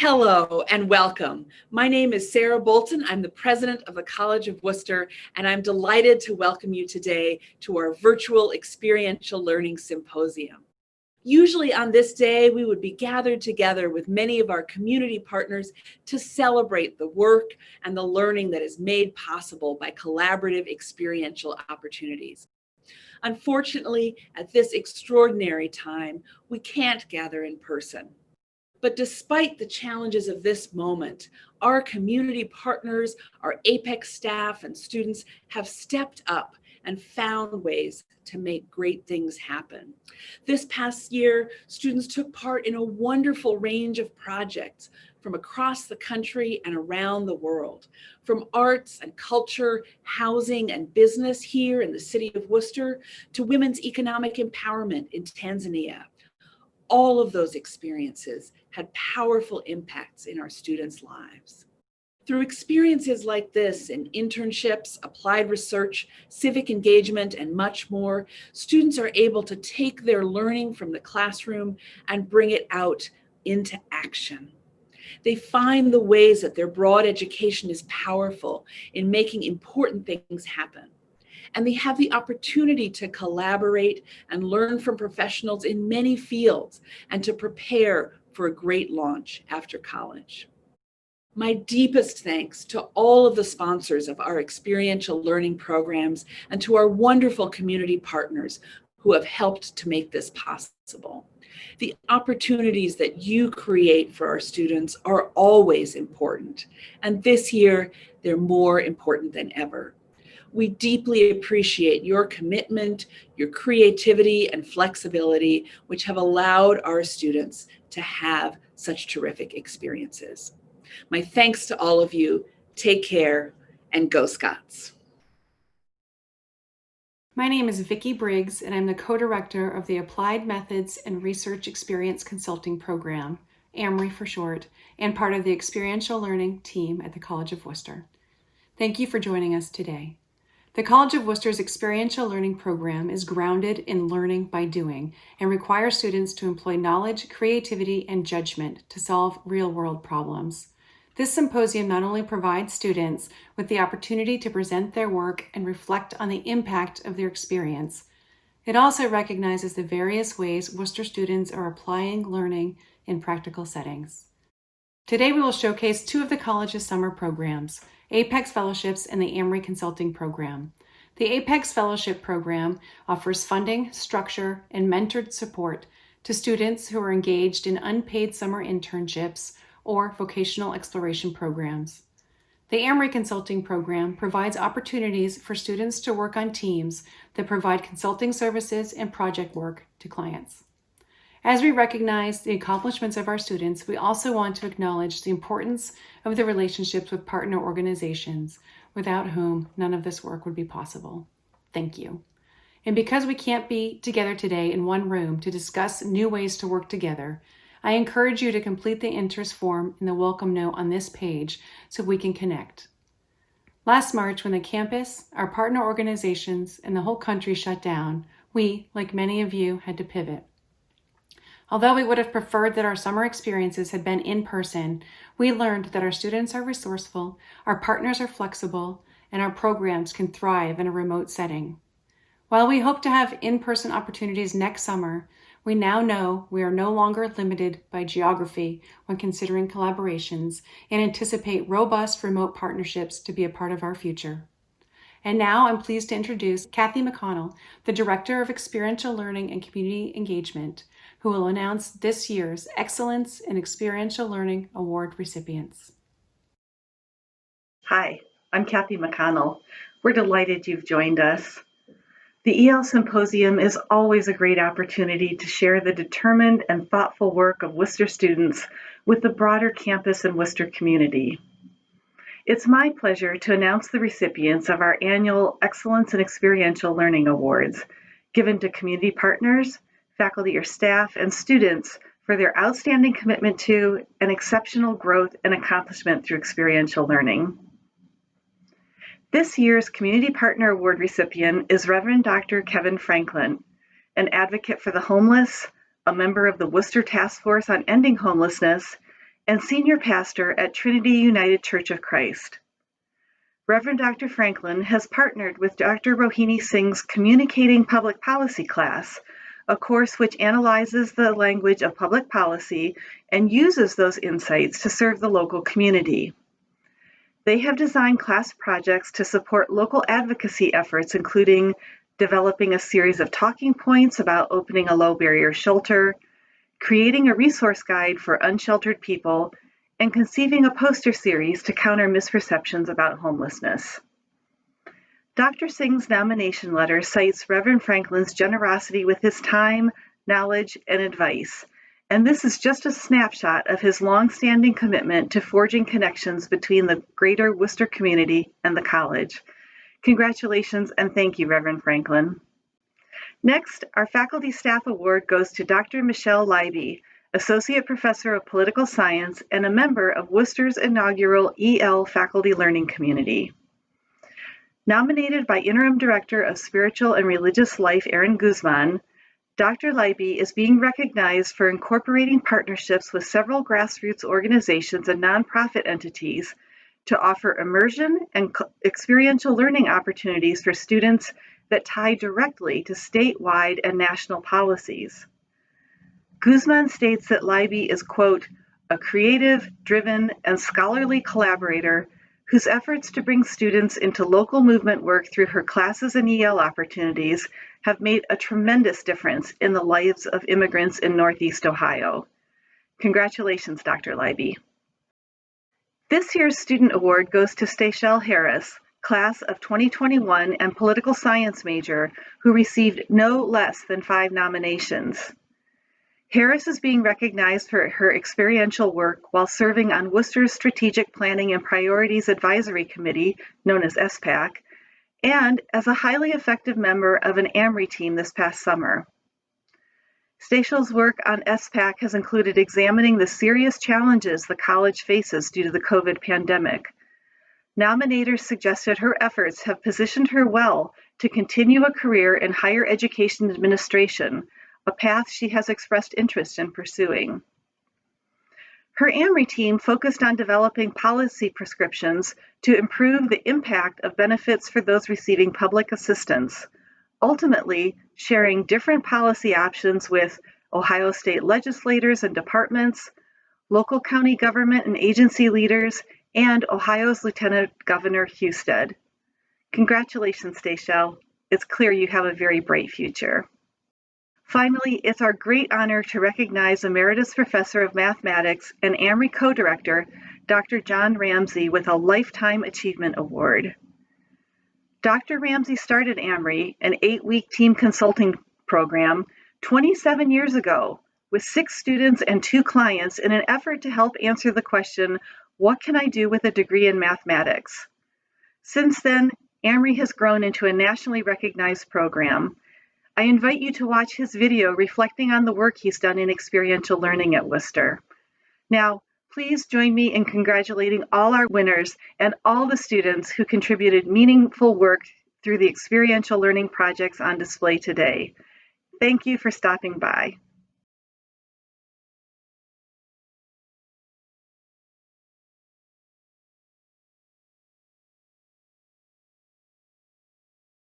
Hello and welcome. My name is Sarah Bolton. I'm the president of the College of Wooster, and I'm delighted to welcome you today to our virtual experiential learning symposium. Usually on this day, we would be gathered together with many of our community partners to celebrate the work and the learning that is made possible by collaborative experiential opportunities. Unfortunately, at this extraordinary time, we can't gather in person. But despite the challenges of this moment, our community partners, our APEX staff and students have stepped up and found ways to make great things happen. This past year, students took part in a wonderful range of projects from across the country and around the world, from arts and culture, housing and business here in the city of Worcester, to women's economic empowerment in Tanzania. All of those experiences had powerful impacts in our students' lives. Through experiences like this in internships, applied research, civic engagement, and much more, students are able to take their learning from the classroom and bring it out into action. They find the ways that their broad education is powerful in making important things happen. And they have the opportunity to collaborate and learn from professionals in many fields and to prepare for a great launch after college. My deepest thanks to all of the sponsors of our experiential learning programs and to our wonderful community partners who have helped to make this possible. The opportunities that you create for our students are always important, and this year they're more important than ever. We deeply appreciate your commitment, your creativity, and flexibility, which have allowed our students to have such terrific experiences. My thanks to all of you. Take care and go Scots. My name is Vicki Briggs, and I'm the co-director of the Applied Methods and Research Experience Consulting Program, AMRE for short, and part of the Experiential Learning team at the College of Wooster. Thank you for joining us today. The College of Wooster's Experiential Learning Program is grounded in learning by doing and requires students to employ knowledge, creativity, and judgment to solve real-world problems. This symposium not only provides students with the opportunity to present their work and reflect on the impact of their experience, it also recognizes the various ways Wooster students are applying learning in practical settings. Today we will showcase two of the college's summer programs, APEX Fellowships and the AMRE Consulting Program. The APEX Fellowship Program offers funding, structure, and mentored support to students who are engaged in unpaid summer internships or vocational exploration programs. The AMRE Consulting Program provides opportunities for students to work on teams that provide consulting services and project work to clients. As we recognize the accomplishments of our students, we also want to acknowledge the importance of the relationships with partner organizations, without whom none of this work would be possible. Thank you. And because we can't be together today in one room to discuss new ways to work together, I encourage you to complete the interest form in the welcome note on this page so we can connect. Last March, when the campus, our partner organizations, and the whole country shut down, we, like many of you, had to pivot. Although we would have preferred that our summer experiences had been in person, we learned that our students are resourceful, our partners are flexible, and our programs can thrive in a remote setting. While we hope to have in-person opportunities next summer, we now know we are no longer limited by geography when considering collaborations and anticipate robust remote partnerships to be a part of our future. And now I'm pleased to introduce Kathy McConnell, the Director of Experiential Learning and Community Engagement, who will announce this year's Excellence in Experiential Learning Award recipients. Hi, I'm Kathy McConnell. We're delighted you've joined us. The EL Symposium is always a great opportunity to share the determined and thoughtful work of Worcester students with the broader campus and Worcester community. It's my pleasure to announce the recipients of our annual Excellence in Experiential Learning Awards, given to community partners, faculty or staff, and students for their outstanding commitment to and exceptional growth and accomplishment through experiential learning. This year's Community Partner Award recipient is Reverend Dr. Kevin Franklin, an advocate for the homeless, a member of the Wooster Task Force on Ending Homelessness, and Senior Pastor at Trinity United Church of Christ. Reverend Dr. Franklin has partnered with Dr. Rohini Singh's Communicating Public Policy class, a course which analyzes the language of public policy and uses those insights to serve the local community. They have designed class projects to support local advocacy efforts, including developing a series of talking points about opening a low-barrier shelter, creating a resource guide for unsheltered people, and conceiving a poster series to counter misperceptions about homelessness. Dr. Singh's nomination letter cites Reverend Franklin's generosity with his time, knowledge, and advice, and this is just a snapshot of his long-standing commitment to forging connections between the greater Wooster community and the college. Congratulations and thank you, Reverend Franklin. Next, our Faculty Staff Award goes to Dr. Michelle Leiby, Associate Professor of Political Science and a member of Wooster's inaugural EL Faculty Learning Community. Nominated by Interim Director of Spiritual and Religious Life, Aaron Guzman, Dr. Leiby is being recognized for incorporating partnerships with several grassroots organizations and nonprofit entities to offer immersion and experiential learning opportunities for students that tie directly to statewide and national policies. Guzman states that Leiby is, quote, a creative, driven, and scholarly collaborator whose efforts to bring students into local movement work through her classes and EL opportunities have made a tremendous difference in the lives of immigrants in Northeast Ohio. Congratulations, Dr. Leiby. This year's student award goes to Stachel Harris, class of 2021 and political science major, who received no less than 5 nominations. Harris is being recognized for her experiential work while serving on Wooster's Strategic Planning and Priorities Advisory Committee, known as SPAC, and as a highly effective member of an AMRI team this past summer. Stachel's work on SPAC has included examining the serious challenges the college faces due to the COVID pandemic. Nominators suggested her efforts have positioned her well to continue a career in higher education administration, a path she has expressed interest in pursuing. Her AMRI team focused on developing policy prescriptions to improve the impact of benefits for those receiving public assistance, ultimately sharing different policy options with Ohio state legislators and departments, local county government and agency leaders, and Ohio's Lieutenant Governor Husted. Congratulations, Stachel. It's clear you have a very bright future. Finally, it's our great honor to recognize Emeritus Professor of Mathematics and AMRI Co-Director, Dr. John Ramsey, with a Lifetime Achievement Award. Dr. Ramsey started AMRI, an 8-week team consulting program, 27 years ago, with 6 students and 2 clients in an effort to help answer the question, what can I do with a degree in mathematics? Since then, AMRI has grown into a nationally recognized program. I invite you to watch his video reflecting on the work he's done in experiential learning at Wooster. Now, please join me in congratulating all our winners and all the students who contributed meaningful work through the experiential learning projects on display today. Thank you for stopping by.